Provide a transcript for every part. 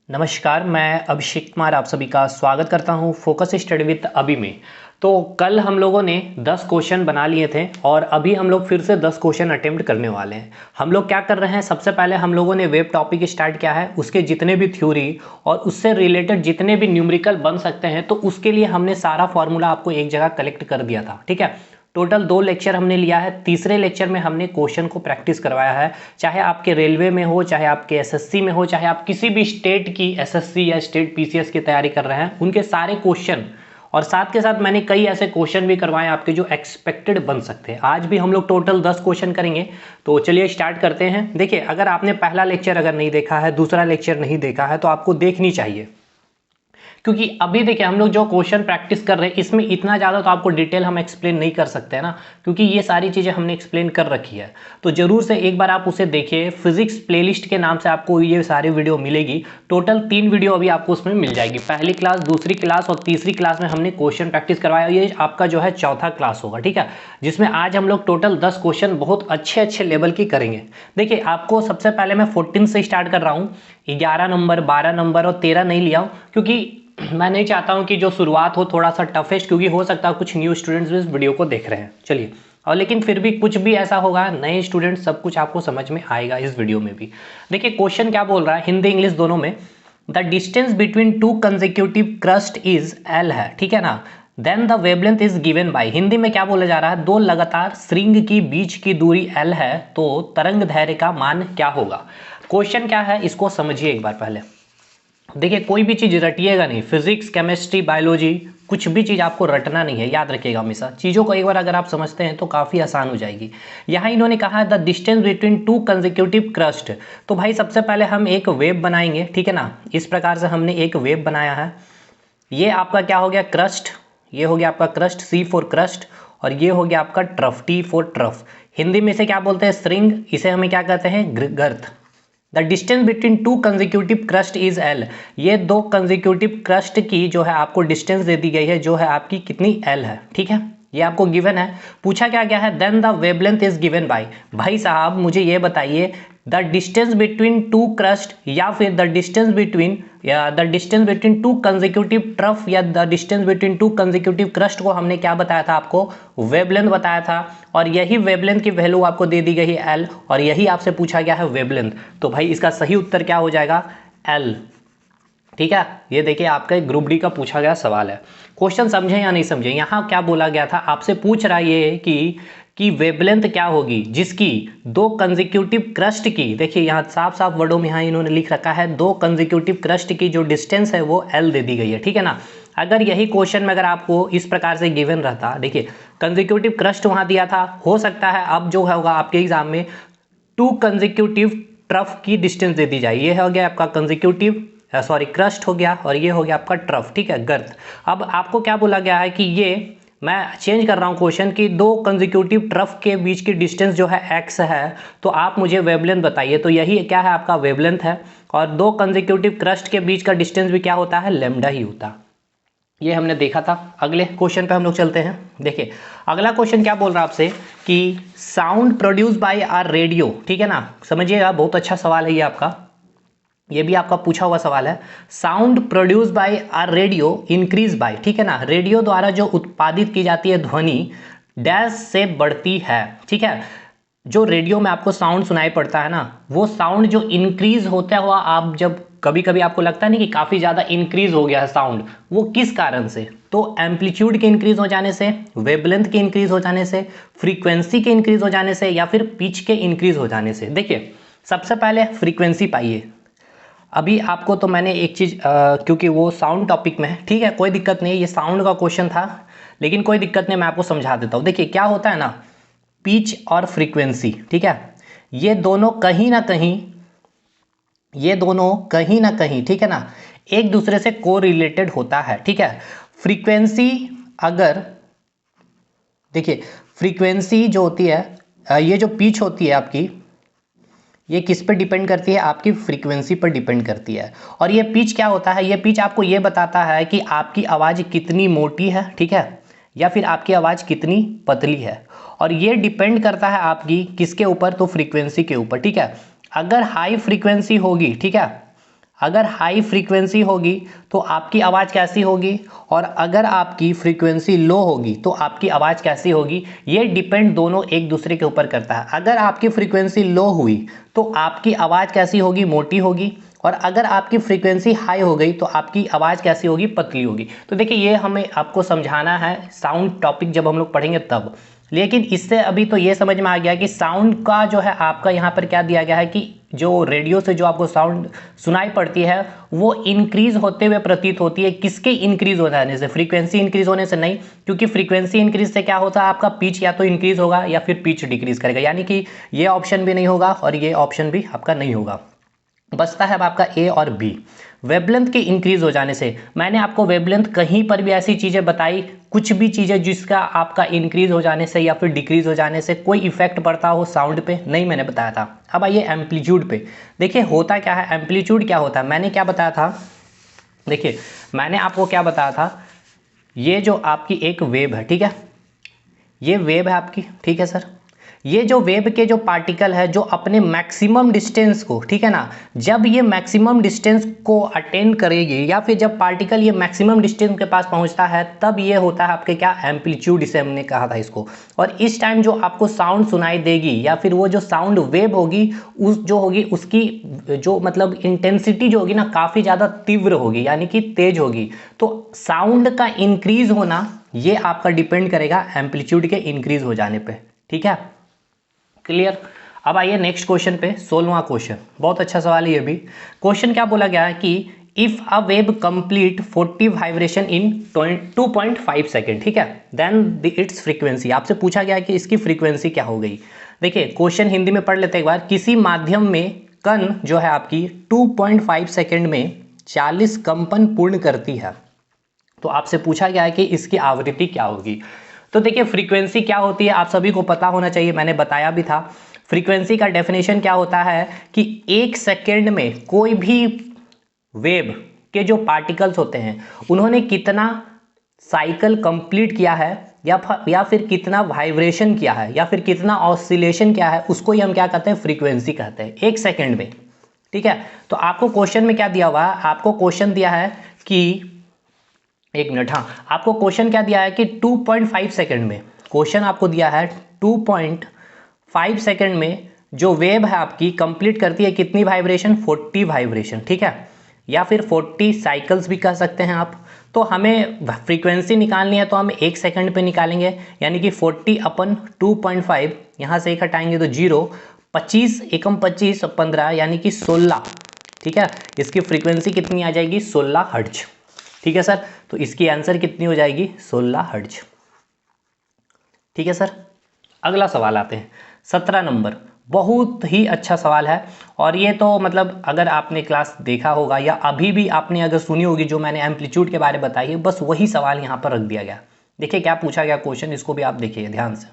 नमस्कार, मैं अभिषेक कुमार आप सभी का स्वागत करता हूं फोकस स्टडी विद अभी में। तो कल हम लोगों ने 10 क्वेश्चन बना लिए थे और अभी हम लोग फिर से 10 क्वेश्चन अटेम्प्ट करने वाले हैं। हम लोग क्या कर रहे हैं, सबसे पहले हम लोगों ने वेब टॉपिक स्टार्ट किया है, उसके जितने भी थ्योरी और उससे रिलेटेड जितने भी न्यूमेरिकल बन सकते हैं तो उसके लिए हमने सारा फॉर्मूला आपको एक जगह कलेक्ट कर दिया था। ठीक है, टोटल 2 लेक्चर हमने लिया है। तीसरे लेक्चर में हमने क्वेश्चन को प्रैक्टिस करवाया है, चाहे आपके रेलवे में हो, चाहे आपके एसएससी में हो, चाहे आप किसी भी स्टेट की एसएससी या स्टेट पीसीएस की तैयारी कर रहे हैं, उनके सारे क्वेश्चन और साथ के साथ मैंने कई ऐसे क्वेश्चन भी करवाए आपके जो एक्सपेक्टेड बन सकते हैं। आज भी हम लोग टोटल 10 क्वेश्चन करेंगे। तो चलिए स्टार्ट करते हैं। देखिए, अगर आपने पहला लेक्चर अगर नहीं देखा है, दूसरा लेक्चर नहीं देखा है, तो आपको देखनी चाहिए, क्योंकि अभी देखिए हम लोग जो क्वेश्चन प्रैक्टिस कर रहे हैं इसमें इतना ज़्यादा तो आपको डिटेल हम एक्सप्लेन नहीं कर सकते हैं ना, क्योंकि ये सारी चीज़ें हमने एक्सप्लेन कर रखी है। तो जरूर से एक बार आप उसे देखिए। फिजिक्स प्लेलिस्ट के नाम से आपको ये सारी वीडियो मिलेगी। टोटल 3 वीडियो अभी आपको उसमें मिल जाएगी। पहली क्लास, दूसरी क्लास और तीसरी क्लास में हमने क्वेश्चन प्रैक्टिस करवाया। ये आपका जो है चौथा क्लास होगा, ठीक है, जिसमें आज हम लोग टोटल 10 क्वेश्चन बहुत अच्छे अच्छे लेवल की करेंगे। देखिए, आपको सबसे पहले मैं 14 से स्टार्ट कर रहा हूँ। 11 नंबर, 12 नंबर और 13 नहीं लिया हूँ, क्योंकि मैं नहीं चाहता हूं कि जो शुरुआत हो थोड़ा सा टफेस्ट, क्योंकि हो सकता है कुछ न्यू स्टूडेंट्स भी इस वीडियो को देख रहे हैं। चलिए, और लेकिन फिर भी कुछ भी ऐसा होगा, नए स्टूडेंट सब कुछ आपको समझ में आएगा इस वीडियो में भी। देखिए क्वेश्चन क्या बोल रहा है, हिंदी इंग्लिश दोनों में। The distance between 2 consecutive crest is L है, ठीक है ना। Then the wavelength is given by, Hindi में क्या बोला जा रहा है, 2 लगातार श्रृंग की बीच की दूरी एल है, तो तरंग दैर्घ्य का मान क्या होगा। क्वेश्चन क्या है इसको समझिए एक बार पहले। देखिए, कोई भी चीज़ रटिएगा नहीं, फिजिक्स, केमिस्ट्री, बायोलॉजी, कुछ भी चीज़ आपको रटना नहीं है, याद रखिएगा हमेशा। चीज़ों को एक बार अगर आप समझते हैं तो काफ़ी आसान हो जाएगी। यहाँ इन्होंने कहा है the distance between 2 consecutive crust. तो भाई सबसे पहले हम एक वेव बनाएंगे, ठीक है ना। इस प्रकार से हमने एक वेव बनाया है। ये आपका क्या हो गया, क्रस्ट। ये हो गया आपका क्रस्ट, सी फॉर क्रस्ट, और ये हो गया आपका trough, T for trough. Hindi में इसे क्या बोलते हैं, श्रृंग। इसे हमें क्या कहते हैं, गर्त। The distance between 2 consecutive crest is L. ये 2 कंसेक्यूटिव क्रस्ट की जो है आपको डिस्टेंस दे दी गई है, जो है आपकी कितनी एल है, ठीक है। ये आपको गिवन है। पूछा क्या गया है, then the wavelength is given by. भाई साहब मुझे ये बताइए, द डिस्टेंस बिटवीन 2 क्रस्ट या फिर the distance between 2 consecutive trough या the distance between 2 consecutive crust को हमने क्या बताया था, आपको वेवलेंथ बताया था। और यही वेवलेंथ की वैल्यू आपको दे दी गई है एल, और यही आपसे पूछा गया है वेवलेंथ। तो भाई इसका सही उत्तर क्या हो जाएगा, एल, ठीक है। ये देखिए आपका एक ग्रुप डी का पूछा गया सवाल है। क्वेश्चन समझे या नहीं समझे। यहाँ क्या बोला गया था, आपसे पूछ रहा है ये कि वेवलेंथ क्या होगी जिसकी 2 कंसेक्यूटिव क्रस्ट की, देखिए यहाँ साफ साफ वर्डों में यहाँ इन्होंने लिख रखा है 2 कंसेक्यूटिव क्रस्ट की जो डिस्टेंस है वो एल दे दी गई है, ठीक है ना। अगर यही क्वेश्चन में अगर आपको इस प्रकार से गिवन रहता, देखिए कंसेक्यूटिव क्रस्ट वहाँ दिया था, हो सकता है अब जो होगा आपके एग्जाम में 2 कंसेक्यूटिव ट्रफ की डिस्टेंस दे दी जाए। ये हो गया आपका कंसेक्यूटिव क्रस्ट हो गया, और ये हो गया आपका ट्रफ, ठीक है, गर्त। अब आपको क्या बोला गया है कि ये मैं चेंज कर रहा हूँ क्वेश्चन की 2 कंसेक्यूटिव ट्रफ के बीच की डिस्टेंस जो है एक्स है, तो आप मुझे वेवलेंथ बताइए। तो यही क्या है, आपका वेवलेंथ है। और 2 कंसेक्यूटिव क्रस्ट के बीच का डिस्टेंस भी क्या होता है, लैम्डा ही होता। ये हमने देखा था। अगले क्वेश्चन पे हम लोग चलते हैं। देखिए अगला क्वेश्चन क्या बोल रहा है आपसे कि sound produce by our radio, ठीक है ना। समझिएगा, बहुत अच्छा सवाल है ये आपका, ये भी आपका पूछा हुआ सवाल है। Sound produce by our radio increase by, ठीक है ना। रेडियो द्वारा जो उत्पादित की जाती है ध्वनि डैश से बढ़ती है, ठीक है। जो रेडियो में आपको साउंड सुनाई पड़ता है ना, वो साउंड जो इंक्रीज होता हुआ, आप जब कभी कभी आपको लगता है ना कि काफ़ी ज़्यादा इंक्रीज हो गया है साउंड, वो किस कारण से, तो एम्पलीट्यूड के इंक्रीज हो जाने से, वेवलेंथ के इंक्रीज हो जाने से, फ्रीक्वेंसी के इंक्रीज हो जाने से, या फिर पिच के इंक्रीज हो जाने से। देखिए सबसे पहले फ्रीक्वेंसी पाइए। अभी आपको तो मैंने एक चीज़ क्योंकि वो साउंड टॉपिक में है, ठीक है, कोई दिक्कत नहीं है, ये साउंड का क्वेश्चन था, लेकिन कोई दिक्कत नहीं, मैं आपको समझा देता हूँ। देखिए क्या होता है ना, पिच और फ्रीक्वेंसी, ठीक है, ये दोनों कहीं ना कहीं, ठीक है ना, एक दूसरे से को रिलेटेड होता है, ठीक है। फ्रीक्वेंसी अगर, देखिए फ्रीक्वेंसी जो होती है, ये जो पिच होती है आपकी, ये किस पर डिपेंड करती है, आपकी फ्रीक्वेंसी पर डिपेंड करती है। और ये पिच क्या होता है, ये पिच आपको ये बताता है कि आपकी आवाज़ कितनी मोटी है, ठीक है, या फिर आपकी आवाज़ कितनी पतली है। और ये डिपेंड करता है आपकी किसके ऊपर, तो फ्रीक्वेंसी के ऊपर, ठीक है। अगर हाई फ्रीक्वेंसी होगी, ठीक है, अगर हाई फ्रीक्वेंसी होगी तो आपकी आवाज़ कैसी होगी, और अगर आपकी फ्रीक्वेंसी लो होगी तो आपकी आवाज़ कैसी होगी, ये डिपेंड दोनों एक दूसरे के ऊपर करता है। अगर आपकी फ्रीक्वेंसी लो हुई तो आपकी आवाज़ कैसी होगी, मोटी होगी, और अगर आपकी फ्रीक्वेंसी हाई हो गई तो आपकी आवाज़ कैसी होगी, पतली होगी। तो देखिए ये हमें आपको समझाना है साउंड टॉपिक जब हम लोग पढ़ेंगे तब। लेकिन इससे अभी तो ये समझ में आ गया कि साउंड का जो है आपका यहाँ पर क्या दिया गया है कि जो रेडियो से जो आपको साउंड सुनाई पड़ती है वो इंक्रीज होते हुए प्रतीत होती है। किसके इंक्रीज हो जाने से, फ्रीक्वेंसी इंक्रीज होने से नहीं, क्योंकि फ्रीक्वेंसी इंक्रीज से क्या होता है, आपका पिच या तो इंक्रीज होगा या फिर पिच डिक्रीज करेगा, यानी कि ये ऑप्शन भी नहीं होगा और ये ऑप्शन भी आपका नहीं होगा। बचता है अब आपका ए और बी। वेवलेंथ के इंक्रीज हो जाने से, मैंने आपको वेवलेंथ कहीं पर भी ऐसी चीज़ें बताई, कुछ भी चीज़ें जिसका आपका इंक्रीज हो जाने से या फिर डिक्रीज हो जाने से कोई इफेक्ट पड़ता हो साउंड पे, नहीं मैंने बताया था। अब आइए एम्पलीट्यूड पे। देखिए होता क्या है, एम्पलीट्यूड क्या होता है, मैंने क्या बताया था, देखिए मैंने आपको क्या बताया था, ये जो आपकी एक वेव है, ठीक है, ये वेव है आपकी, ठीक है सर, ये जो वेव के जो पार्टिकल है जो अपने मैक्सिमम डिस्टेंस को, ठीक है ना, जब ये मैक्सिमम डिस्टेंस को अटेंड करेगी या फिर जब पार्टिकल ये मैक्सिमम डिस्टेंस के पास पहुंचता है तब ये होता है आपके क्या, एम्पलीट्यूड, इसे हमने कहा था इसको। और इस टाइम जो आपको साउंड सुनाई देगी या फिर वो जो साउंड वेव होगी उस जो होगी उसकी जो मतलब इंटेंसिटी जो होगी ना काफ़ी ज़्यादा तीव्र होगी, यानी कि तेज होगी। तो साउंड का इंक्रीज होना ये आपका डिपेंड करेगा एम्पलीट्यूड के इंक्रीज हो जाने पे, ठीक है, क्लियर। अब आइए नेक्स्ट क्वेश्चन पे, 16वां क्वेश्चन, बहुत अच्छा सवाल है ये भी। क्वेश्चन क्या बोला गया है कि if a wave complete 40 vibration in 2.5 second, ठीक है, देन इट्स फ्रीक्वेंसी, आपसे पूछा गया है कि इसकी फ्रीक्वेंसी क्या हो गई। देखिए क्वेश्चन हिंदी में पढ़ लेते हैं एक बार। किसी माध्यम में कण जो है आपकी 2.5 सेकेंड में 40 कंपन पूर्ण करती है, तो आपसे पूछा गया है कि इसकी आवृत्ति क्या होगी। तो देखिए फ्रीक्वेंसी क्या होती है आप सभी को पता होना चाहिए, मैंने बताया भी था। फ्रीक्वेंसी का डेफिनेशन क्या होता है कि एक सेकेंड में कोई भी वेव के जो पार्टिकल्स होते हैं उन्होंने कितना साइकिल कंप्लीट किया है या फिर कितना वाइब्रेशन किया है या फिर कितना ऑसिलेशन किया है, उसको ही हम क्या कहते हैं, फ्रीक्वेंसी कहते हैं, एक सेकेंड में, ठीक है। तो आपको क्वेश्चन में क्या दिया हुआ है, आपको क्वेश्चन दिया है कि, एक मिनट, हाँ, आपको क्वेश्चन क्या दिया है कि 2.5 सेकंड में, क्वेश्चन आपको दिया है 2.5 सेकंड में जो वेव है आपकी कंप्लीट करती है कितनी वाइब्रेशन, 40 वाइब्रेशन, ठीक है, या फिर 40 साइकिल्स भी कह सकते हैं आप। तो हमें फ्रीक्वेंसी निकालनी है तो हम एक सेकंड पे निकालेंगे, यानी कि 40 अपन 2.5, यहाँ से एक हटाएंगे तो 0, 25 एकम 25 15 यानी कि 16, ठीक है, इसकी फ्रीक्वेंसी कितनी आ जाएगी, 16 हर्ट्ज, ठीक है सर। तो इसकी आंसर कितनी हो जाएगी, 16 हर्ट्ज, ठीक है सर। अगला सवाल आते हैं 17 नंबर, बहुत ही अच्छा सवाल है। और ये तो मतलब अगर आपने क्लास देखा होगा या अभी भी आपने अगर सुनी होगी जो मैंने एम्पलीट्यूड के बारे में बताई है, बस वही सवाल यहाँ पर रख दिया गया। देखिए क्या पूछा गया क्वेश्चन, इसको भी आप देखिए ध्यान से।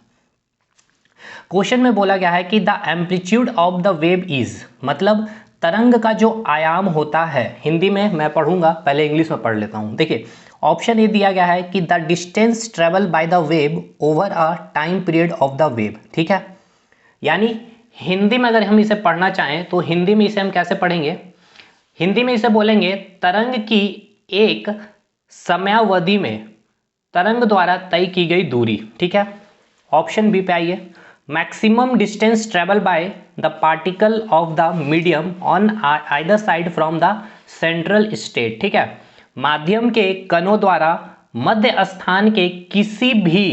क्वेश्चन में बोला गया है कि the amplitude of the wave is, मतलब तरंग का जो आयाम होता है, हिंदी में मैं पढ़ूंगा, पहले इंग्लिश में पढ़ लेता हूं। देखिए ऑप्शन ए दिया गया है कि the distance travel by the wave over a time period of the wave, ठीक है, यानी हिंदी में अगर हम इसे पढ़ना चाहें तो हिंदी में इसे हम कैसे पढ़ेंगे, हिंदी में इसे बोलेंगे तरंग की एक समयावधि में तरंग द्वारा तय की गई दूरी, ठीक है। ऑप्शन बी पे आइए, maximum distance travel by the particle of the medium on either side from the central state, ठीक है, माध्यम के कणों द्वारा मध्य स्थान के किसी भी,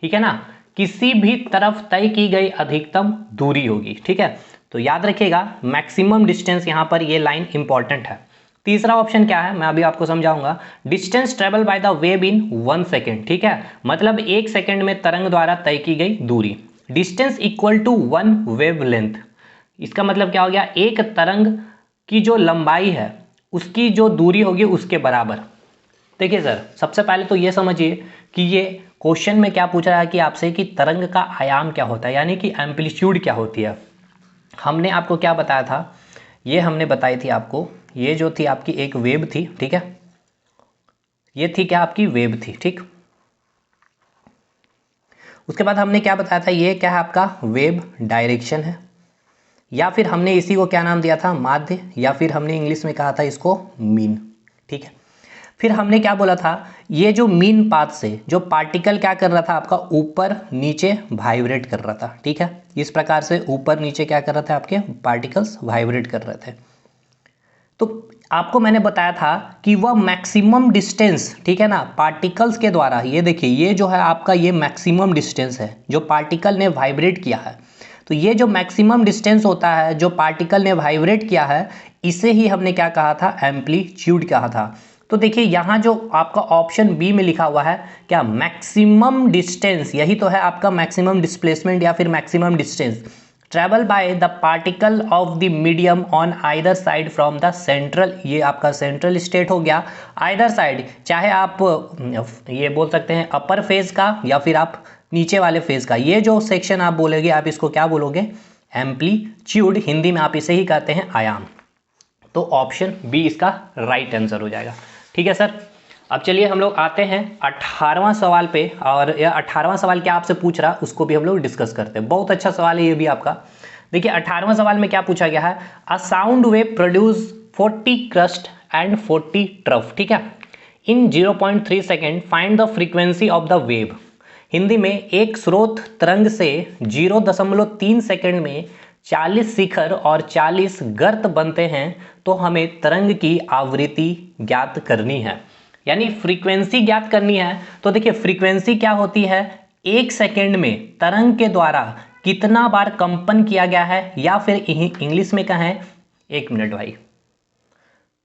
ठीक है ना, किसी भी तरफ तय की गई अधिकतम दूरी होगी, ठीक है। तो याद रखिएगा मैक्सिमम डिस्टेंस, यहां पर ये लाइन इंपॉर्टेंट है। तीसरा ऑप्शन क्या है मैं अभी आपको समझाऊंगा, distance travel by the wave in 1 second, ठीक है, मतलब एक सेकेंड में तरंग द्वारा तय की गई दूरी, distance equal to 1 wave length. इसका मतलब क्या हो गया, एक तरंग की जो लंबाई है उसकी जो दूरी होगी उसके बराबर। देखिए सर सबसे पहले तो ये समझिए कि ये क्वेश्चन में क्या पूछ रहा है कि आपसे कि तरंग का आयाम क्या होता है, यानी कि एम्पलीट्यूड क्या होती है। हमने आपको क्या बताया था, ये हमने बताई थी आपको, ये जो थी आपकी एक वेव थी, ठीक है, ये थी क्या आपकी वेव थी, ठीक। उसके बाद हमने क्या बताया था, ये क्या है आपका वेव डायरेक्शन है, या फिर हमने इसी को क्या नाम दिया था, माध्य, या फिर हमने इंग्लिश में कहा था इसको मीन। ठीक है, फिर हमने क्या बोला था, ये जो मीन पाथ से जो पार्टिकल क्या कर रहा था आपका, ऊपर नीचे वाइब्रेट कर रहा था। ठीक है, इस प्रकार से ऊपर नीचे क्या कर रहा था, आपके पार्टिकल्स वाइब्रेट कर रहे थे। तो आपको मैंने बताया था कि वह मैक्सिमम डिस्टेंस, ठीक है ना, पार्टिकल्स के द्वारा, ये देखिए ये जो है आपका ये मैक्सिमम डिस्टेंस है जो पार्टिकल ने वाइब्रेट किया है। तो ये जो मैक्सिमम डिस्टेंस होता है जो पार्टिकल ने वाइब्रेट किया है, इसे ही हमने क्या कहा था, एम्पलीट्यूड कहा था। तो देखिए यहाँ जो आपका ऑप्शन बी में लिखा हुआ है क्या, मैक्सिमम डिस्टेंस, यही तो है आपका मैक्सिमम डिस्प्लेसमेंट या फिर maximum distance travel by the particle of the medium on either side from the central, ये आपका सेंट्रल स्टेट हो गया। आइदर साइड, चाहे आप ये बोल सकते हैं अपर फेज का या फिर आप नीचे वाले फेज का, ये जो सेक्शन आप बोलोगे आप इसको क्या बोलोगे, एम्पलीट्यूड, हिंदी में आप इसे ही कहते हैं आयाम। तो ऑप्शन बी इसका राइट आंसर हो जाएगा। ठीक है सर, अब चलिए हम लोग आते हैं 18वां सवाल पे, और यह 18वां सवाल क्या आपसे पूछ रहा उसको भी हम लोग डिस्कस करते हैं। बहुत अच्छा सवाल है ये भी आपका। देखिए 18वां सवाल में क्या पूछा गया है, a sound wave produce 40 crust and 40 trough, ठीक है, इन 0.3 second, find the frequency of the wave. Hindi में एक स्रोत तरंग से 0.3 सेकेंड में 40 शिखर और 40 गर्त बनते हैं, तो हमें तरंग की आवृत्ति ज्ञात करनी है, यानी फ्रीक्वेंसी ज्ञात करनी है। तो देखिए फ्रीक्वेंसी क्या होती है, एक सेकेंड में तरंग के द्वारा कितना बार कंपन किया गया है, या फिर इंग्लिश में कहें, एक मिनट भाई,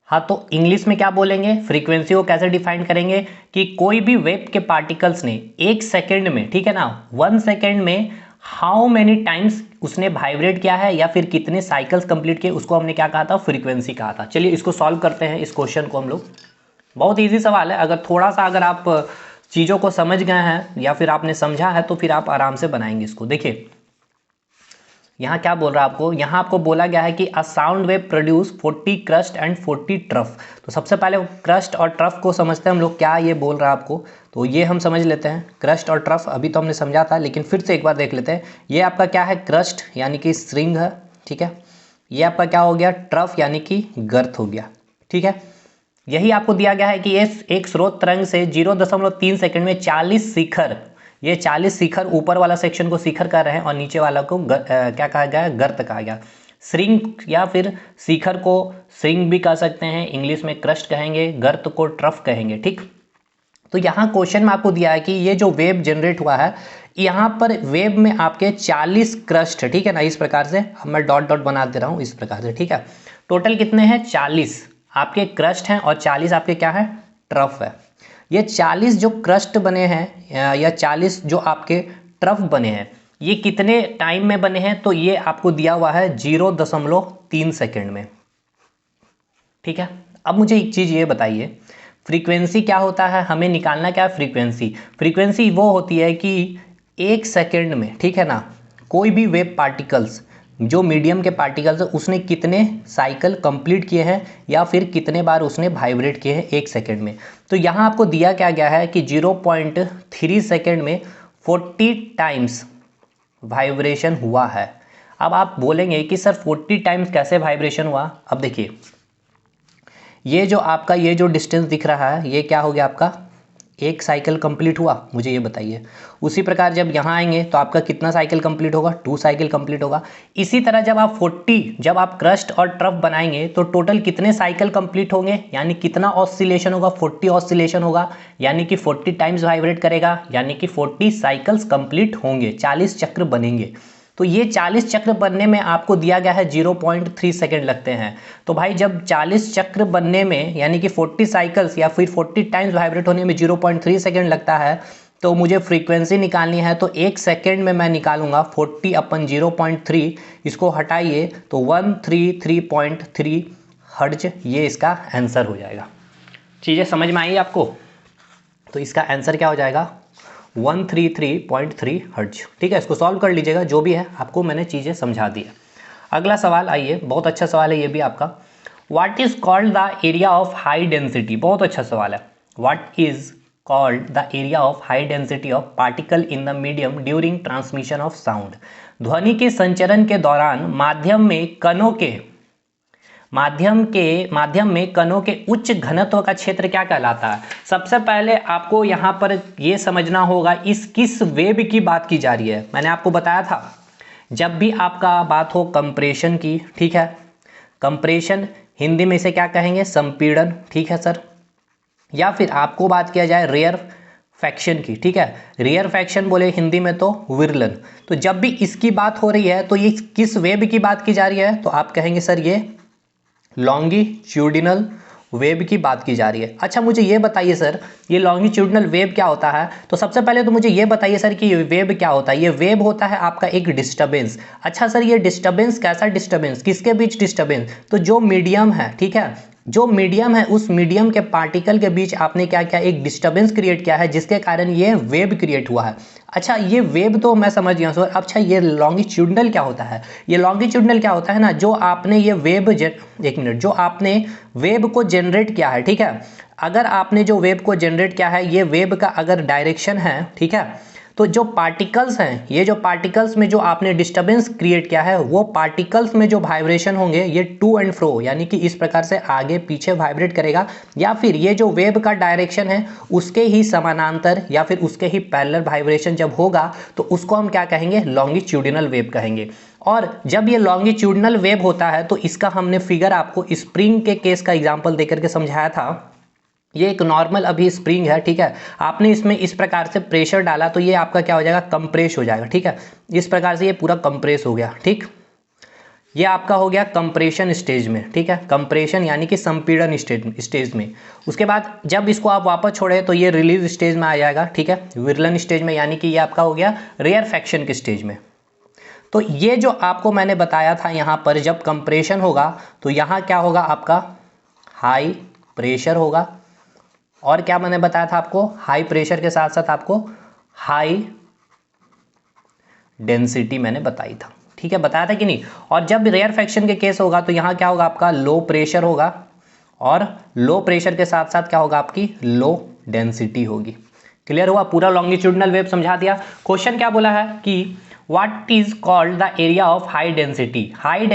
हाँ तो इंग्लिश में क्या बोलेंगे, फ्रीक्वेंसी को कैसे डिफाइन करेंगे कि कोई भी वेव के पार्टिकल्स ने एक सेकेंड में, ठीक है ना, 1 सेकेंड में हाउ मेनी टाइम्स उसने वाइब्रेट किया है या फिर कितने साइकिल्स कंप्लीट किए, उसको हमने क्या कहा था, फ्रीक्वेंसी कहा था। चलिए इसको सॉल्व करते हैं, इस क्वेश्चन को हम लोग। बहुत इजी सवाल है, अगर थोड़ा सा अगर आप चीज़ों को समझ गए हैं या फिर आपने समझा है तो फिर आप आराम से बनाएंगे इसको। देखिए यहाँ क्या बोल रहा है आपको, यहाँ आपको बोला गया है कि a sound wave produce 40 crust and 40 trough. तो सबसे पहले क्रस्ट और ट्रफ को समझते हैं हम लोग, क्या ये बोल रहा है आपको, तो ये हम समझ लेते हैं। क्रस्ट और ट्रफ अभी तो हमने समझा था, लेकिन फिर से एक बार देख लेते हैं। ये आपका क्या है, क्रस्ट यानी कि श्रृंग है, ठीक है। ये आपका क्या हो गया, ट्रफ यानी कि गर्त हो गया, ठीक है। यही आपको दिया गया है कि एक स्रोत तरंग से 0.3 सेकंड में 40 शिखर, ये 40 शिखर, ऊपर वाला सेक्शन को शिखर कह रहे हैं और नीचे वाला को क्या कहा गया, गर्त कहा गया। श्रृंग या फिर शिखर को श्रृंग भी कह सकते हैं, इंग्लिश में क्रस्ट कहेंगे, गर्त को ट्रफ कहेंगे, ठीक। तो यहाँ क्वेश्चन में आपको दिया है कि ये जो वेव जनरेट हुआ है, यहाँ पर वेव में आपके 40 क्रस्ट, ठीक है ना, इस प्रकार से मैं डॉट डॉट बना दे रहा हूँ इस प्रकार से, ठीक है। टोटल कितने हैं, 40 आपके क्रस्ट हैं और 40 आपके क्या है, ट्रफ है। ये 40 जो क्रस्ट बने हैं या 40 जो आपके ट्रफ बने हैं, ये कितने टाइम में बने हैं, तो ये आपको दिया हुआ है 0.3 सेकेंड में, ठीक है। अब मुझे एक चीज़ ये बताइए, फ्रीक्वेंसी क्या होता है, हमें निकालना क्या है फ्रीक्वेंसी। फ्रीक्वेंसी वो होती है कि एक सेकेंड में, ठीक है ना, कोई भी वेव पार्टिकल्स, जो मीडियम के पार्टिकल्स है, उसने कितने साइकिल कंप्लीट किए हैं या फिर कितने बार उसने वाइब्रेट किए हैं एक सेकेंड में। तो यहाँ आपको दिया क्या गया है कि 0.3 सेकेंड में 40 टाइम्स वाइब्रेशन हुआ है। अब आप बोलेंगे कि सर 40 टाइम्स कैसे वाइब्रेशन हुआ। अब देखिए ये जो आपका ये जो डिस्टेंस दिख रहा है, ये क्या हो गया आपका, एक साइकिल कंप्लीट हुआ, मुझे ये बताइए। उसी प्रकार जब यहाँ आएंगे तो आपका कितना साइकिल कंप्लीट होगा, 2 साइकिल कंप्लीट होगा। इसी तरह जब आप क्रस्ट और ट्रफ बनाएंगे तो टोटल कितने साइकिल कंप्लीट होंगे, यानी कितना ऑसिलेशन होगा, 40 ऑसिलेशन होगा, यानी कि 40 टाइम्स वाइब्रेट करेगा, यानी कि 40 साइकिल्स कंप्लीट होंगे, 40 चक्र बनेंगे। तो ये 40 चक्र बनने में आपको दिया गया है 0.3 सेकेंड लगते हैं। तो भाई जब 40 चक्र बनने में, यानी कि 40 साइकिल्स या फिर 40 टाइम्स वाइब्रेट होने में 0.3 सेकेंड लगता है, तो मुझे फ्रीक्वेंसी निकालनी है। तो एक सेकेंड में मैं निकालूंगा 40/0.3, इसको हटाइए तो 133.3 हर्ट्ज, ये इसका आंसर हो जाएगा। चीज़ें समझ में आई आपको, तो इसका आंसर क्या हो जाएगा, 133.3 हर्ट्ज, ठीक है। इसको सॉल्व कर लीजिएगा, जो भी है आपको मैंने चीज़ें समझा दी है। अगला सवाल आइए, बहुत अच्छा सवाल है ये भी आपका। What is called the area of high density, बहुत अच्छा सवाल है। What is called the area of high density of particle in the medium during transmission of sound. ध्वनि के संचरण के दौरान माध्यम में कणों के उच्च घनत्व का क्षेत्र क्या कहलाता है? सबसे पहले आपको यहाँ पर ये समझना होगा इस किस वेब की बात की जा रही है। मैंने आपको बताया था जब भी आपका बात हो कंप्रेशन की, ठीक है, कंप्रेशन हिंदी में इसे क्या कहेंगे? संपीड़न, ठीक है सर। या फिर आपको बात किया जाए रेयर फैक्शन की, ठीक है, रेयर फैक्शन बोले हिंदी में तो विरलन। तो जब भी इसकी बात हो रही है तो ये किस वेब की बात की जा रही है? तो आप कहेंगे सर ये लॉन्गिट्यूडिनल वेब की बात की जा रही है। अच्छा मुझे ये बताइए सर, ये लॉन्गिट्यूडिनल वेब क्या होता है? तो सबसे पहले तो मुझे ये बताइए सर कि ये वेब क्या होता है। ये वेब होता है आपका एक डिस्टर्बेंस। अच्छा सर ये डिस्टर्बेंस कैसा डिस्टर्बेंस, किसके बीच डिस्टर्बेंस? तो जो मीडियम है, ठीक है, जो मीडियम है उस मीडियम के पार्टिकल के बीच आपने क्या किया? एक डिस्टर्बेंस क्रिएट किया है जिसके कारण ये वेब क्रिएट हुआ है। अच्छा ये वेब तो मैं समझ गया सर। अच्छा ये लॉन्गिट्यूडिनल क्या होता है? ये लॉन्गिट्यूडिनल क्या होता है ना, जो आपने ये वेब एक मिनट, जो आपने वेब को जनरेट किया है, ठीक है, अगर आपने जो वेब को जनरेट किया है, ये वेब का अगर डायरेक्शन है, ठीक है, तो जो पार्टिकल्स हैं, ये जो पार्टिकल्स में जो आपने डिस्टर्बेंस क्रिएट किया है, वो पार्टिकल्स में जो वाइब्रेशन होंगे ये टू एंड फ्रो यानी कि इस प्रकार से आगे पीछे वाइब्रेट करेगा, या फिर ये जो वेब का डायरेक्शन है उसके ही समानांतर या फिर उसके ही पैरेलल वाइब्रेशन जब होगा तो उसको हम क्या कहेंगे? लॉन्गिट्यूडिनल वेव कहेंगे। और जब ये लॉन्गिट्यूडिनल वेव होता है तो इसका हमने फिगर आपको स्प्रिंग के केस का एग्जाम्पल देकर के समझाया था। ये एक नॉर्मल अभी स्प्रिंग है, ठीक है, आपने इसमें इस प्रकार से प्रेशर डाला तो ये आपका क्या हो जाएगा? कंप्रेस हो जाएगा, ठीक है, इस प्रकार से ये पूरा कंप्रेस हो गया, ठीक, ये आपका हो गया कंप्रेशन स्टेज में, ठीक है, कंप्रेशन यानी कि संपीड़न स्टेज में। उसके बाद जब इसको आप वापस छोड़े तो ये रिलीज स्टेज में आ जाएगा, ठीक है, विरलन स्टेज में, यानी कि ये आपका हो गया रेयर फैक्शन के स्टेज में। तो ये जो आपको मैंने बताया था यहाँ पर जब कंप्रेशन होगा तो यहाँ क्या होगा? आपका हाई प्रेशर होगा। और क्या मैंने बताया था आपको? हाई प्रेशर के साथ साथ आपको हाई डेंसिटी मैंने बताई था, ठीक है, बताया था कि नहीं? और जब रेयर फैक्शन के केस होगा तो यहाँ क्या होगा? आपका लो प्रेशर होगा, और लो प्रेशर के साथ साथ क्या होगा? आपकी लो डेंसिटी होगी। क्लियर हुआ? पूरा लॉन्गिट्यूडिनल वेव समझा दिया। क्वेश्चन क्या बोला है कि What is called the area of high density? High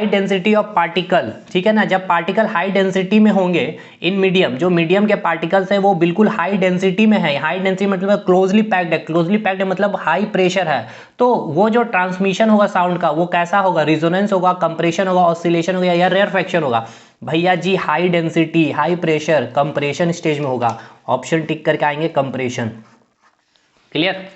density of particle, ठीक है ना, जब पार्टिकल हाई डेंसिटी में होंगे इन मीडियम, जो मीडियम के पार्टिकल्स है वो बिल्कुल हाई डेंसिटी में है। हाई डेंसिटी मतलब क्लोजली पैक्ड है, क्लोजली पैक्ड है मतलब हाई प्रेशर है, तो वो जो ट्रांसमिशन होगा साउंड का वो कैसा होगा? रिजोनेंस होगा, कंप्रेशन होगा, ऑसिलेशन होगा या रेयर फैक्शन होगा? भैया जी high density, high pressure, compression stage में होगा। ऑप्शन टिक करके आएंगे कंप्रेशन। क्लियर?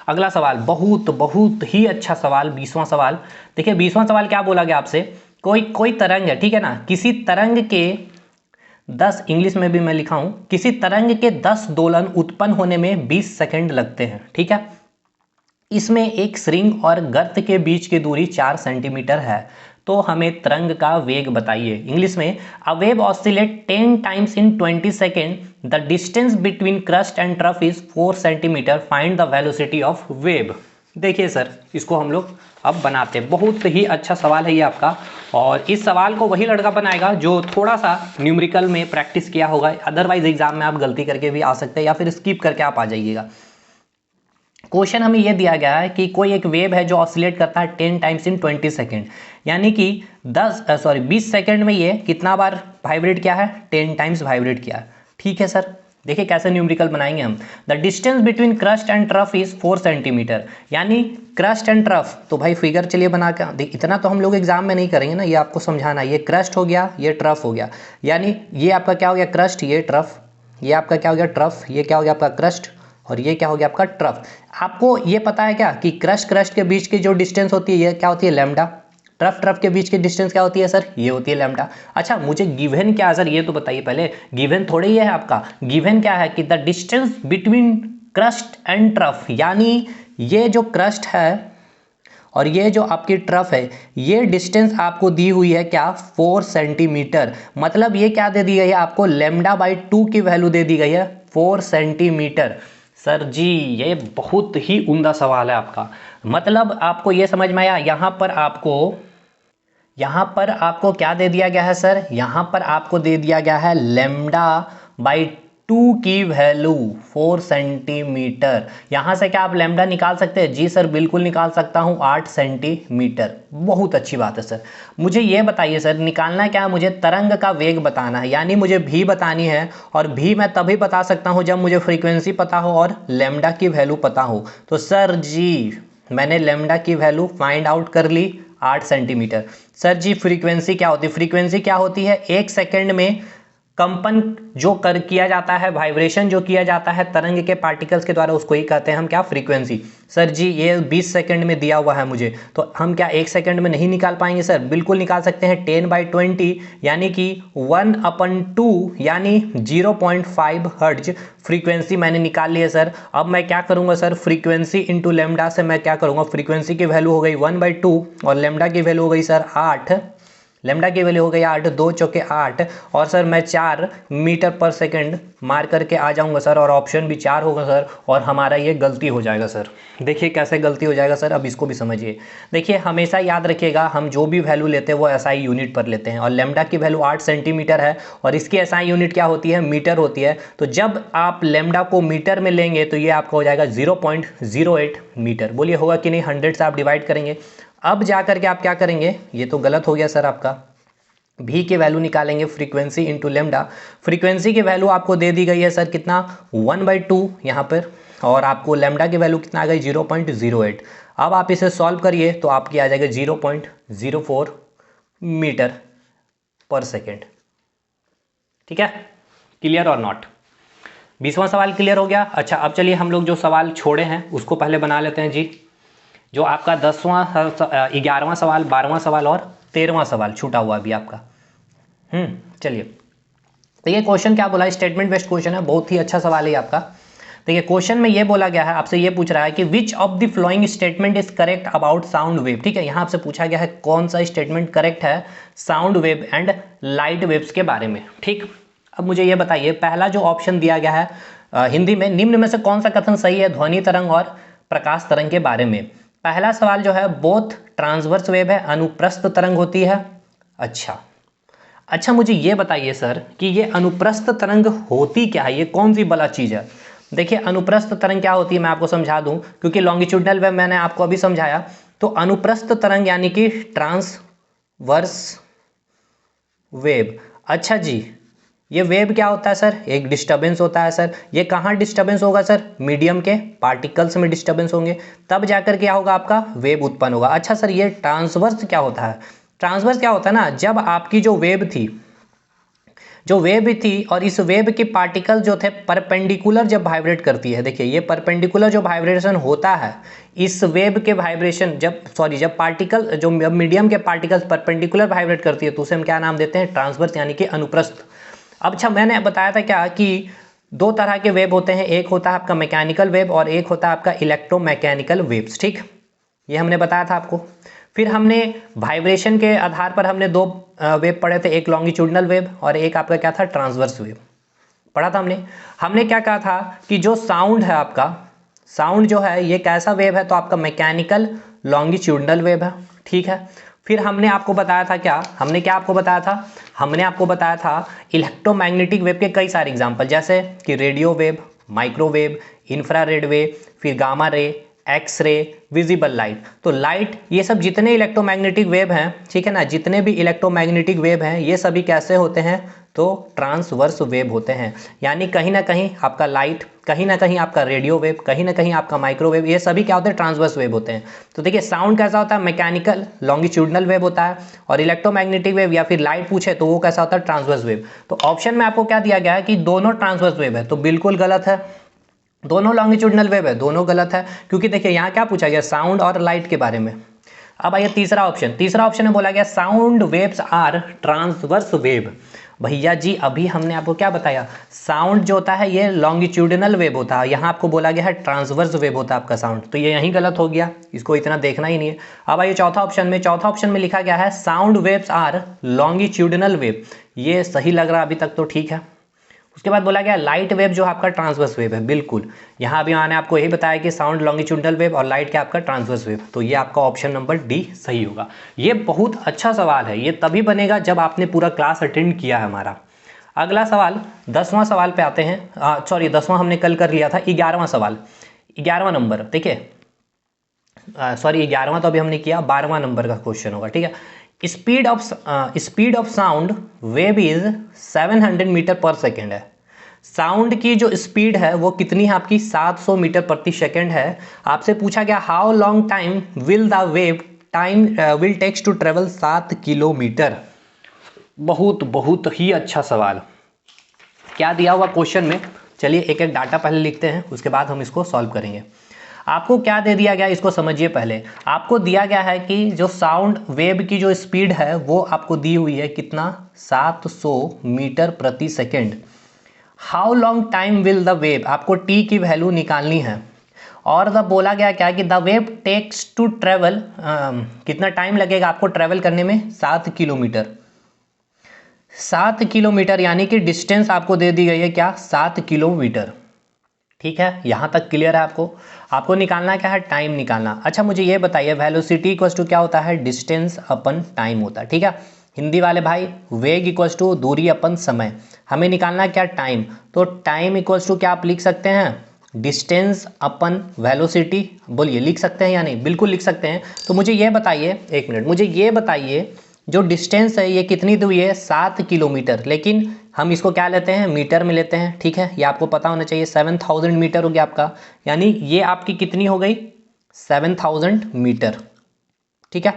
अगला सवाल बहुत बहुत ही अच्छा सवाल, 20वां सवाल। देखिए 20वां सवाल क्या बोला गया आपसे? कोई तरंग है, ठीक है ना, किसी तरंग के 10, इंग्लिश में भी मैं लिखा हूं, किसी तरंग के 10 दोलन उत्पन्न होने में 20 सेकंड लगते हैं, ठीक है। इसमें एक श्रृंग और गर्त के बीच की दूरी 4 सेंटीमीटर है, तो हमें तरंग का वेग बताइए। इंग्लिश में, a wave oscillate 10 times in 20 second, the distance between crust and trough is 4 centimetre, find the velocity of wave. देखिए सर, इसको हम लोग अब बनाते हैं। बहुत ही अच्छा सवाल है ये आपका, और इस सवाल को वही लड़का बनाएगा जो थोड़ा सा न्यूमेरिकल में प्रैक्टिस किया होगा, अदरवाइज एग्जाम में आप गलती करके भी आ सकते हैं या फिर स्किप करके आप आ जाइएगा। क्वेश्चन हमें यह दिया गया है कि कोई एक वेव है जो ऑसिलेट करता है 10 टाइम्स इन 20 सेकेंड, यानी कि 20 सेकेंड में ये कितना बार वाइब्रेट किया है? 10 टाइम्स वाइब्रेट किया है, ठीक है सर। देखिए कैसे न्यूमेरिकल बनाएंगे हम। The distance between crust and trough is 4 centimetre, यानी क्रस्ट एंड ट्रफ, तो भाई फिगर चलिए बना के, इतना तो हम लोग एग्जाम में नहीं करेंगे ना, ये आपको समझाना। ये क्रस्ट हो गया, ये ट्रफ हो गया, यानी ये आपका क्या हो गया? क्रस्ट, ये ट्रफ, ये आपका क्या हो गया? ट्रफ, ये क्या हो गया आपका? क्रस्ट, और ये क्या हो गया आपका? ट्रफ। आपको ये पता है क्या कि क्रस्ट के बीच की जो डिस्टेंस होती है ये क्या होती है? लैम्डा। ट्रफ के बीच की डिस्टेंस क्या होती है सर? ये होती है लैम्डा। अच्छा मुझे गिवन क्या है सर, ये तो बताइए पहले। गिवन थोड़ी है आपका, गिवन क्या है कि the distance between crust and trough, यानी ये जो क्रस्ट है और ये जो आपकी ट्रफ है, ये डिस्टेंस आपको दी हुई है क्या? 4 सेंटीमीटर। मतलब ये क्या दे दी गई है आपको? λ/2 की वैल्यू दे दी गई है 4 सेंटीमीटर। सर जी ये बहुत ही उम्दा सवाल है आपका। मतलब आपको ये समझ में आया? यहाँ पर आपको क्या दे दिया गया है सर? यहाँ पर आपको दे दिया गया है λ/2 टू की वैल्यू 4 सेंटीमीटर, यहाँ से क्या आप लैम्डा निकाल सकते हैं? जी सर बिल्कुल निकाल सकता हूँ, 8 सेंटीमीटर। बहुत अच्छी बात है सर। मुझे ये बताइए सर, निकालना क्या है? मुझे तरंग का वेग बताना है, यानी मुझे भी बतानी है, और भी मैं तभी बता सकता हूँ जब मुझे फ्रीक्वेंसी पता हो और लैम्डा की वैल्यू पता हो। तो सर जी मैंने लैम्डा की वैल्यू फाइंड आउट कर ली, 8 सेंटीमीटर। सर जी फ्रीक्वेंसी क्या होती है? फ्रीक्वेंसी क्या होती है? 1 सेकेंड में कंपन जो किया जाता है, वाइब्रेशन जो किया जाता है तरंग के पार्टिकल्स के द्वारा, उसको ही कहते हैं हम क्या? फ्रीक्वेंसी। सर जी ये 20 सेकंड में दिया हुआ है मुझे, तो हम क्या 1 सेकंड में नहीं निकाल पाएंगे? सर बिल्कुल निकाल सकते हैं। 10/20 यानी कि 1/2 यानी 0.5 हर्ट्ज फ्रीक्वेंसी मैंने निकाल ली है सर। अब मैं क्या करूंगा सर? फ्रीक्वेंसी इंटू लेमडा से मैं क्या करूंगा? फ्रीक्वेंसी की वैल्यू हो गई 1/2 और लेमडा की वैल्यू हो गई सर 8। लेमडा की वैल्यू हो गई 8, 2 चौके 8, और सर मैं 4 मीटर पर सेकंड मार करके आ जाऊंगा सर, और ऑप्शन भी 4 होगा सर, और हमारा ये गलती हो जाएगा सर। देखिए कैसे गलती हो जाएगा सर, अब इसको भी समझिए। देखिए हमेशा याद रखिएगा, हम जो भी वैल्यू लेते हैं वो एसआई यूनिट पर लेते हैं, और लेमडा की वैल्यू 8 सेंटीमीटर है, और इसकी एसआई यूनिट क्या होती है? मीटर होती है। तो जब आप लेमडा को मीटर में लेंगे तो ये आपका हो जाएगा 0.08 मीटर। बोलिए होगा कि नहीं? 100 से आप डिवाइड करेंगे। अब जा करके आप क्या करेंगे? ये तो गलत हो गया सर आपका। भी की वैल्यू निकालेंगे फ्रीक्वेंसी इंटू लेमडा। फ्रीक्वेंसी की वैल्यू आपको दे दी गई है सर कितना? 1/2 यहाँ पर, और आपको लेमडा की वैल्यू कितना आ गई? 0.08। अब आप इसे सॉल्व करिए तो आपकी आ जाएगा 0.04 मीटर पर सेकेंड। ठीक है, क्लियर और नॉट? 20वां सवाल क्लियर हो गया। अच्छा अब चलिए हम लोग जो सवाल छोड़े हैं उसको पहले बना लेते हैं जी। जो आपका 10वां 11वां सवाल, 12वां सवाल और 13वां सवाल छूटा हुआ अभी आपका। चलिए, तो ये क्वेश्चन क्या बोला? स्टेटमेंट बेस्ड क्वेश्चन है, बहुत ही अच्छा सवाल है आपका। देखिए क्वेश्चन में ये बोला गया है, आपसे ये पूछ रहा है कि which of the following statement is correct about sound wave. ठीक है, यहाँ आपसे पूछा गया है कौन सा स्टेटमेंट करेक्ट है sound wave and light waves के बारे में। ठीक, अब मुझे ये बताइए, पहला जो ऑप्शन दिया गया है हिंदी में, निम्न में से कौन सा कथन सही है ध्वनि तरंग और प्रकाश तरंग के बारे में? पहला सवाल जो है, बोथ ट्रांसवर्स वेव है, अनुप्रस्थ तरंग होती है। अच्छा मुझे ये बताइए सर कि ये अनुप्रस्थ तरंग होती क्या है? ये कौन सी भला चीज है? देखिए अनुप्रस्थ तरंग क्या होती है मैं आपको समझा दूं, क्योंकि लॉन्गिट्यूडनल वेव मैंने आपको अभी समझाया। तो अनुप्रस्थ तरंग यानी कि ट्रांसवर्स वेव। अच्छा जी, ये वेव क्या होता है सर? एक डिस्टर्बेंस होता है सर। ये कहाँ डिस्टर्बेंस होगा सर? मीडियम के पार्टिकल्स में डिस्टर्बेंस होंगे, तब जाकर क्या होगा? आपका वेव उत्पन्न होगा। अच्छा सर ये ट्रांसवर्स क्या होता है? ट्रांसवर्स क्या होता है ना, जब आपकी जो वेव थी और इस वेव के पार्टिकल जो थे परपेंडिकुलर जब वाइब्रेट करती है, देखिए ये परपेंडिकुलर जो वाइब्रेशन होता है इस वेव के वाइब्रेशन, जब पार्टिकल जो मीडियम के पार्टिकल्स परपेंडिकुलर वाइब्रेट करती है तो उसे हम क्या नाम देते हैं? ट्रांसवर्स यानी कि अनुप्रस्थ। अब अच्छा मैंने बताया था क्या कि दो तरह के वेव होते हैं, एक होता है आपका मैकेनिकल वेव और एक होता है आपका इलेक्ट्रोमैकेनिकल वेव्स। ठीक, ये हमने बताया था आपको। फिर हमने वाइब्रेशन के आधार पर हमने दो वेव पढ़े थे, एक लॉन्गिट्यूडनल वेव और एक आपका क्या था? ट्रांसवर्स वेव पढ़ा था हमने क्या कहा था कि जो साउंड है आपका, साउंड जो है ये कैसा वेव है? तो आपका मैकेनिकल लॉन्गिट्यूडनल वेव है। ठीक है, फिर हमने आपको बताया था क्या? हमने आपको बताया था इलेक्ट्रोमैग्नेटिक वेव के कई सारे एग्जांपल, जैसे कि radio wave, microwave, infrared wave, फिर gamma ray, X ray, visible light. तो लाइट, ये सब जितने इलेक्ट्रोमैग्नेटिक वेव हैं, ठीक है ना, जितने भी इलेक्ट्रोमैग्नेटिक वेव हैं ये सभी कैसे होते हैं? तो ट्रांसवर्स वेव होते हैं। यानी कहीं ना कहीं आपका लाइट, कहीं ना कहीं आपका रेडियो वेव, कहीं ना कहीं आपका माइक्रोवेव, ये सभी क्या होते हैं? ट्रांसवर्स वेव होते हैं। तो देखिए साउंड कैसा होता है? मैकेनिकल लॉन्गिट्यूडनल वेव होता है, और इलेक्ट्रोमैग्नेटिक वेव या फिर लाइट पूछे तो वो कैसा होता है? Transverse wave. तो ऑप्शन में आपको क्या दिया गया है कि दोनों ट्रांसवर्स वेव है, तो बिल्कुल गलत है। दोनों लॉन्गिट्यूडनल वेव है, दोनों गलत है, क्योंकि देखिए यहाँ क्या पूछा गया? साउंड और लाइट के बारे में। अब आइए तीसरा ऑप्शन में बोला गया sound waves are transverse wave. भैया जी अभी हमने आपको क्या बताया? साउंड जो होता है ये लॉन्गिट्यूडनल वेव होता है, यहाँ आपको बोला गया है ट्रांसवर्स वेव होता है आपका साउंड, तो ये यहीं गलत हो गया, इसको इतना देखना ही नहीं है। अब आइए चौथा ऑप्शन में लिखा गया है sound waves are longitudinal wave. ये सही लग रहा है अभी तक, तो ठीक है। उसके बाद बोला गया लाइट वेव जो आपका ट्रांसवर्स वेव है, बिल्कुल यहाँ अभी मैंने आपको यही बताया कि साउंड लॉन्गिट्यूडनल वेव और लाइट क्या आपका ट्रांसवर्स वेव, तो ये आपका ऑप्शन नंबर डी सही होगा। ये बहुत अच्छा सवाल है, ये तभी बनेगा जब आपने पूरा क्लास अटेंड किया है हमारा। अगला सवाल 10वां सवाल पे आते हैं। सॉरी 10वां हमने कल कर लिया था। 11वां सवाल, 11वां नंबर देखिए, सॉरी 11वां तो अभी हमने किया, 12वां नंबर का क्वेश्चन होगा, ठीक है। Speed of sound wave is 700 metre per second है। साउंड की जो स्पीड है वो कितनी है आपकी, 700 मीटर प्रति सेकेंड है। आपसे पूछा गया how long time will the wave time will takes to travel 7 kilometre. बहुत बहुत ही अच्छा सवाल। क्या दिया हुआ क्वेश्चन में, चलिए एक एक डाटा पहले लिखते हैं, उसके बाद हम इसको सॉल्व करेंगे। आपको क्या दे दिया गया इसको समझिए। पहले आपको दिया गया है कि जो साउंड वेव की जो स्पीड है वो आपको दी हुई है कितना, 700 मीटर प्रति सेकेंड। How long time will the wave, आपको टी की वैल्यू निकालनी है। और द बोला गया क्या कि the wave takes to travel, कितना टाइम लगेगा आपको ट्रेवल करने में, 7 किलोमीटर। 7 किलोमीटर यानी कि डिस्टेंस आपको दे दी गई है क्या, 7 किलोमीटर। ठीक है, यहाँ तक क्लियर है आपको। आपको निकालना क्या है, टाइम निकालना। अच्छा मुझे ये बताइए, वेलोसिटी इक्वल्स टू क्या होता है, डिस्टेंस अपन टाइम होता है, ठीक है। हिंदी वाले भाई, वेग इक्वल्स टू दूरी अपन समय। हमें निकालना क्या, टाइम। तो टाइम इक्वल्स टू क्या आप लिख सकते हैं, डिस्टेंस अपन वेलोसिटी। बोलिए लिख सकते हैं या नहीं, बिल्कुल लिख सकते हैं। तो मुझे ये बताइए, एक मिनट, मुझे ये बताइए जो डिस्टेंस है ये कितनी दूरी है, 7 किलोमीटर, लेकिन हम इसको क्या लेते हैं, मीटर में लेते हैं, ठीक है। ये आपको पता होना चाहिए। 7000 मीटर हो गया आपका, यानी ये आपकी कितनी हो गई, 7000 मीटर, ठीक है।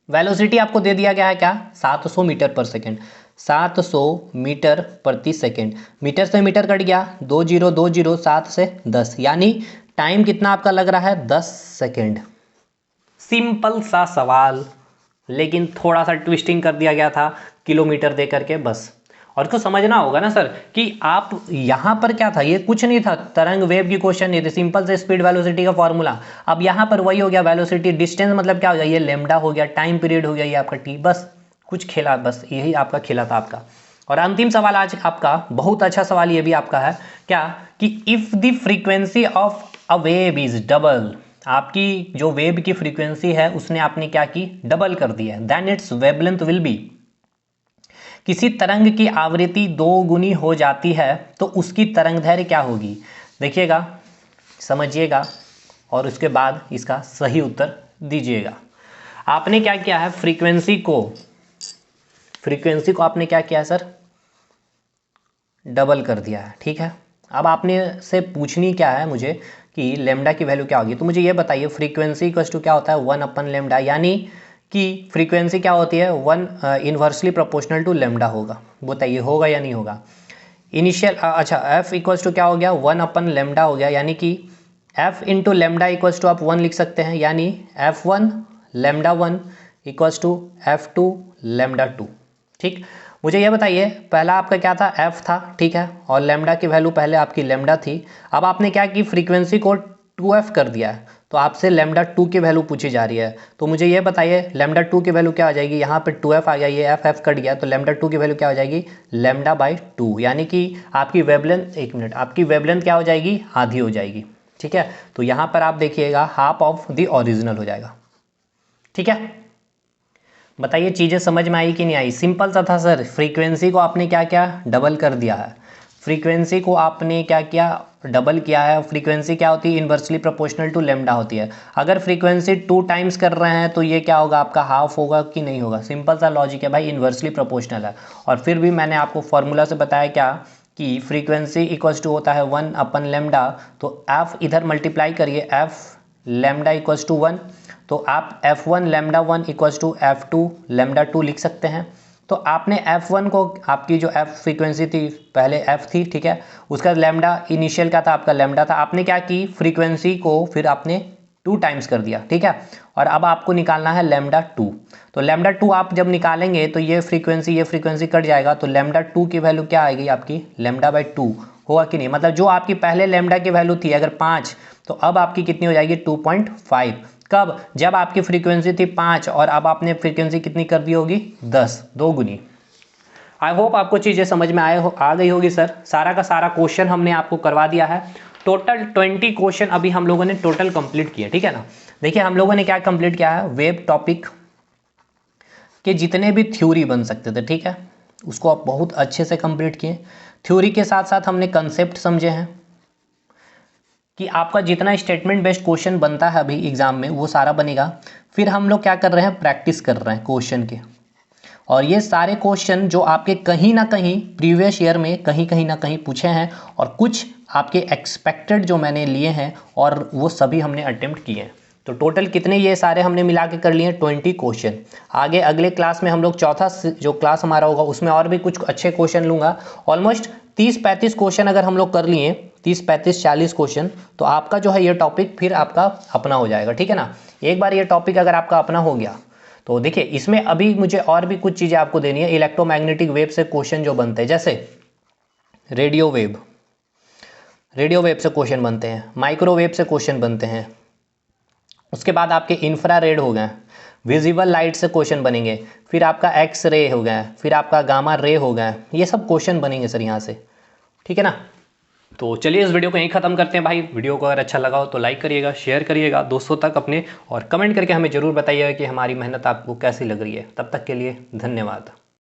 वेलोसिटी आपको दे दिया गया है क्या, 700 मीटर पर सेकेंड, 700 मीटर प्रति सेकेंड। मीटर से मीटर कट गया, 2020, 7 से 10, यानी टाइम कितना आपका लग रहा है, 10 सेकेंड। सिंपल सा सवाल, लेकिन थोड़ा सा ट्विस्टिंग कर दिया गया था किलोमीटर दे करके, बस। और इसको समझना होगा ना सर कि आप यहाँ पर क्या था, ये कुछ नहीं था, तरंग वेव की क्वेश्चन नहीं थे, सिंपल से स्पीड वेलोसिटी का फॉर्मूला। अब यहाँ पर वही हो गया, वेलोसिटी, डिस्टेंस मतलब क्या हो गया, ये लेमडा हो गया, टाइम पीरियड हो गया ये आपका टी, बस कुछ खेला, बस यही आपका खेला था आपका। और अंतिम सवाल आज आपका, बहुत अच्छा सवाल ये भी आपका है, क्या कि if the frequency of a wave is double, आपकी जो वेव की फ्रीक्वेंसी है उसने आपने क्या की, डबल कर दिया, then its wavelength will be, किसी तरंग की आवृत्ति 2 गुनी हो जाती है तो उसकी तरंगदैर्घ्य क्या होगी। देखिएगा, समझिएगा और उसके बाद इसका सही उत्तर दीजिएगा। आपने क्या किया है, फ्रीक्वेंसी को आपने क्या किया है सर, डबल कर दिया है, ठीक है। अब आपने से पूछनी क्या है मुझे कि लेमडा की वैल्यू क्या होगी। तो मुझे ये बताइए, फ्रीक्वेंसी इक्वल्स टू क्या होता है, 1 अपन लेमडा, यानी कि फ्रीक्वेंसी क्या होती है, 1 इन्वर्सली प्रोपोर्शनल टू लेमडा होगा। बताइए होगा या नहीं होगा। इनिशियल, अच्छा एफ इक्वल्स टू क्या हो गया, 1 अपन लेमडा हो गया, यानी कि F into lambda equals to आप 1 लिख सकते हैं, यानी F1 lambda 1 equals to F2 lambda 2, ठीक। मुझे ये बताइए, पहला आपका क्या था, एफ था, ठीक है, और लेमडा की वैल्यू पहले आपकी लेमडा थी। अब आपने क्या की, फ्रीक्वेंसी को 2f कर दिया है, तो आपसे लेमडा 2 की वैल्यू पूछी जा रही है। तो मुझे ये बताइए लेमडा 2 की वैल्यू क्या हो जाएगी, यहाँ पे 2f आ गया, ये एफ कट गया, तो लेमडा 2 की वैल्यू क्या हो जाएगी, लेमडा बाई 2, यानी कि आपकी वेवलेंथ, एक मिनट, आपकी वेवलेंथ क्या हो जाएगी, आधी हो जाएगी, ठीक है। तो यहाँ पर आप देखिएगा हाफ ऑफ द ओरिजिनल हो जाएगा, ठीक है। बताइए चीज़ें समझ में आई कि नहीं आई। सिंपल सा था सर, फ्रीक्वेंसी को आपने क्या किया, डबल कर दिया है। फ्रीक्वेंसी को आपने क्या किया, डबल किया है। फ्रीक्वेंसी क्या होती है, इन्वर्सली प्रोपोर्शनल टू लेमडा होती है। अगर फ्रीक्वेंसी 2 टाइम्स कर रहे हैं तो ये क्या होगा, आपका हाफ होगा कि नहीं होगा। सिंपल सा लॉजिक है भाई, इन्वर्सली प्रोपोर्शनल है। और फिर भी मैंने आपको फॉर्मूला से बताया क्या कि फ्रीक्वेंसी इक्वल्स टू होता है 1 अपन लेमडा, तो एफ इधर मल्टीप्लाई करिए, एफ लेमडा इक्वल्स टू 1, तो आप F1 lambda 1 equals to F2 lambda 2 लिख सकते हैं। तो आपने F1 को, आपकी जो F फ्रीक्वेंसी थी पहले F थी, ठीक है, उसका लेमडा इनिशियल क्या था, आपका लेमडा था। आपने क्या की, फ्रीक्वेंसी को फिर आपने 2 टाइम्स कर दिया, ठीक है। और अब आपको निकालना है लेमडा 2। तो लेमडा 2 आप जब निकालेंगे तो ये फ्रीक्वेंसी कट जाएगा, तो लेमडा 2 की वैल्यू क्या आएगी आपकी, लेमडा बाई 2 होगा कि नहीं। मतलब जो आपकी पहले लेमडा की वैल्यू थी अगर 5, तो अब आपकी कितनी हो जाएगी, 2.5। कब, जब आपकी फ्रीक्वेंसी थी 5 और अब आपने फ्रीक्वेंसी कितनी कर दी होगी, 10, 2 गुनी। आई होप आपको चीज़ें समझ में आ गई होगी सर। सारा का सारा क्वेश्चन हमने आपको करवा दिया है। टोटल 20 क्वेश्चन अभी हम लोगों ने टोटल कंप्लीट किए, ठीक है ना। देखिए हम लोगों ने क्या कंप्लीट किया है, वेब टॉपिक के जितने भी थ्योरी बन सकते थे, ठीक है, उसको आप बहुत अच्छे से कंप्लीट किए। थ्योरी के साथ साथ हमने कंसेप्ट समझे हैं कि आपका जितना स्टेटमेंट बेस्ड क्वेश्चन बनता है अभी एग्जाम में वो सारा बनेगा। फिर हम लोग क्या कर रहे हैं, प्रैक्टिस कर रहे हैं क्वेश्चन के, और ये सारे क्वेश्चन जो आपके कहीं ना कहीं प्रीवियस ईयर में कहीं ना कहीं पूछे हैं और कुछ आपके एक्सपेक्टेड जो मैंने लिए हैं और वो सभी हमने अटेम्प्ट किए हैं। तो टोटल कितने ये सारे हमने मिला के कर लिए 20 क्वेश्चन। आगे अगले क्लास में हम लोग चौथा जो क्लास हमारा होगा उसमें और भी कुछ अच्छे क्वेश्चन लूँगा। ऑलमोस्ट 30-35 क्वेश्चन अगर हम लोग कर लिए, 30-35-40 क्वेश्चन, तो आपका जो है ये टॉपिक फिर आपका अपना हो जाएगा, ठीक है ना। एक बार ये टॉपिक अगर आपका अपना हो गया तो देखिए इसमें अभी मुझे और भी कुछ चीज़ें आपको देनी है। इलेक्ट्रोमैग्नेटिक वेव से क्वेश्चन जो बनते हैं, जैसे रेडियो वेव से क्वेश्चन बनते हैं, माइक्रोवेव से क्वेश्चन बनते हैं, उसके बाद आपके इंफ्रारेड हो गए, विजिबल लाइट से क्वेश्चन बनेंगे, फिर आपका एक्स रे हो गया, फिर आपका गामा रे हो गया, ये सब क्वेश्चन बनेंगे सर यहाँ से, ठीक है ना। तो चलिए इस वीडियो को यहीं ख़त्म करते हैं भाई। वीडियो को अगर अच्छा लगा हो तो लाइक करिएगा, शेयर करिएगा दोस्तों तक अपने, और कमेंट करके हमें ज़रूर बताइएगा कि हमारी मेहनत आपको कैसी लग रही है। तब तक के लिए धन्यवाद।